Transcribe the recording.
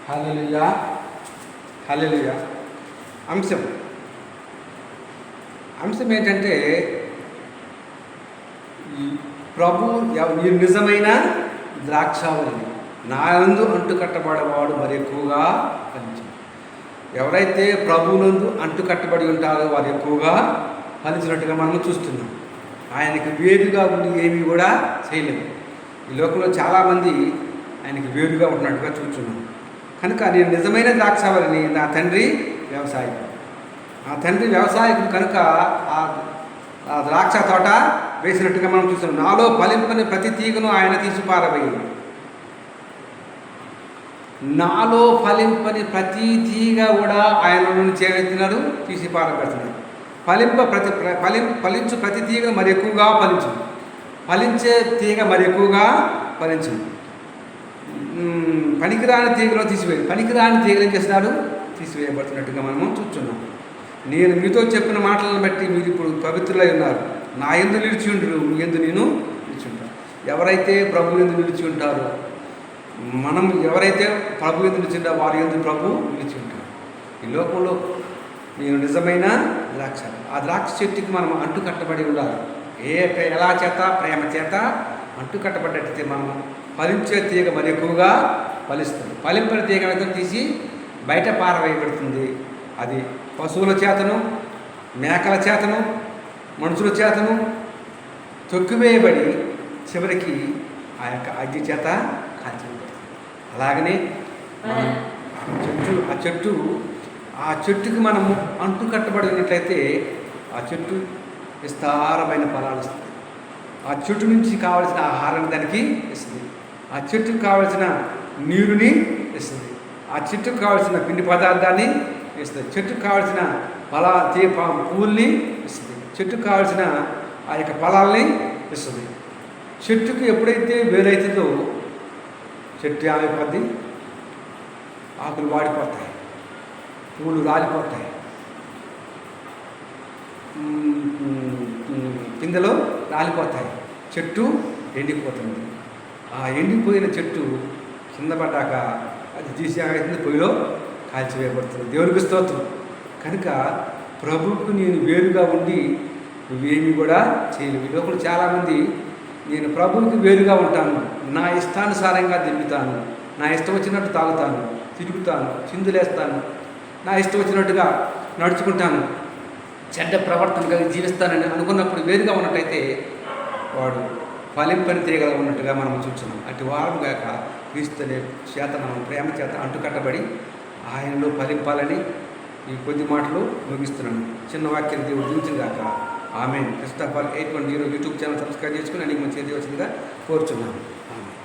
హల్లెలూయా, హల్లెలూయా. అంశం అంశం ఏంటంటే, ఈ ప్రభు ఈ నిజమైన ద్రాక్షావళి నా యందు అంటుకట్టబడేవాడు మరి ఎక్కువగా ఫలించును. ఎవరైతే ప్రభువునందు అంటుకట్టబడి ఉంటారో వారు ఎక్కువగా ఫలించినట్టుగా మనము చూస్తున్నాం. ఆయనకి వేరుగా ఉండి ఏమీ కూడా చేయలేదు. ఈ లోకంలో చాలామంది ఆయనకి వేరుగా ఉంటున్నట్టుగా చూస్తున్నాం. కనుక నేను నిజమైన ద్రాక్షావళిని, నా తండ్రి వ్యవసాయకుడు. ఆ తండ్రి వ్యవసాయకుడు కనుక ఆ ద్రాక్ష తోట వేసినట్టుగా మనం చూస్తున్నాం. నాలో ఫలింపని ప్రతి తీగను ఆయన తీసి పారవేయను. నాలో ఫలింపని ప్రతి తీగ కూడా ఆయన నుంచి ఏమవుతున్నాడు, తీసి పారబెడుతున్నాడు. ఫలించు ప్రతి తీగ మరి ఎక్కువగా ఫలించు, ఫలించే తీగ మరి ఎక్కువగా ఫలించు. పనికిరాని తీగలో పనికిరాని తీగలు ఏం చేస్తున్నాడు, తీసివేయబడుతున్నట్టుగా మనము చూస్తున్నాం. నేను మీతో చెప్పిన మాటలను బట్టి మీరు ఇప్పుడు పవిత్రులై ఉన్నారు. నా యందు నిలిచి ఉండు, మీ యందు నేను నిలిచి ఉంటాను. ఎవరైతే ప్రభు యందు నిలిచి ఉంటారో, మనం ఎవరైతే ప్రభు యందు నిలిచి ఉంటారో వారి యందు ప్రభు నిలిచి ఉంటారు. ఈ లోకంలో నేను నిజమైన ద్రాక్ష. ఆ ద్రాక్ష చెట్టుకి మనం అంటుకట్టబడి ఉండాలి. ఎలా చేత, ప్రేమ చేత అంటుకట్టబడ్డట్టయితే మనం ఫలించే తీగ మరి ఎక్కువగా ఫలిస్తుంది. ఫలింపని తీగ అయితే తీసి బయట పారవేయబడుతుంది. అది పశువుల చేతను, మేకల చేతను, మనుషుల చేతను తొక్కివేయబడి చివరికి ఆ యొక్క అగ్ని చేత కాల్చివేయబడుతుంది. అలాగనే ఆ చెట్టుకి మనము అంటుకట్టబడి ఉన్నట్లయితే ఆ చెట్టు విస్తారమైన ఫలాలు ఇస్తుంది. ఆ చెట్టు నుంచి కావలసిన ఆహారాన్ని దానికి ఇస్తుంది. ఆ చెట్టుకు కావలసిన నీరుని ఇస్తుంది. ఆ చెట్టుకు కావలసిన పిండి పదార్థాన్ని ఇస్తుంది. చెట్టుకు కావలసిన పువ్వుల్ని ఇస్తుంది. చెట్టుకు కావలసిన ఆ యొక్క ఫలాల్ని ఇస్తుంది. చెట్టుకు ఎప్పుడైతే వేరైతుందో చెట్టు ఆగిపోద్ది, ఆకులు వాడిపోతాయి, పూలు రాలిపోతాయి, పిందెలు రాలిపోతాయి, చెట్టు ఎండిపోతుంది. ఆ ఎండిపోయిన చెట్టు కింద పడ్డాక అది తీసి ఆగుతుంది, పొయ్యిలో కాల్చివేయబడుతుంది. దేవునికి స్తోత్రం. కనుక ప్రభువుకు నేను వేరుగా ఉండి నువ్వేమీ కూడా చేయలేవు. ఈ లోపల చాలామంది నేను ప్రభువుకి వేరుగా ఉంటాను, నా ఇష్టానుసారంగా దింపుతాను, నా ఇష్టం వచ్చినట్టు తాగుతాను, తిరుగుతాను, చిందులేస్తాను, నా ఇష్టం వచ్చినట్టుగా నడుచుకుంటాను, చెడ్డ ప్రవర్తనగా జీవిస్తానని అనుకున్నప్పుడు వేరుగా ఉన్నట్టయితే వాడు ఫలింపని తీగల ఉన్నట్టుగా మనం చూస్తున్నాం. అటు వారం గాక క్రీస్తునే చేత మనం ప్రేమ చేత అంటుకట్టబడి ఆయనలో ఫలింపాలని ఈ కొద్ది మాటలు ముగిస్తున్నాను. చిన్న వాక్యం దేవుడు దీవించిన గాక. Amen. Christopher 810 YouTube channel subscribe చేసుకుని అన్ని మంచి వచ్చిందిగా కోరుచున్నాను. ఆమెన్.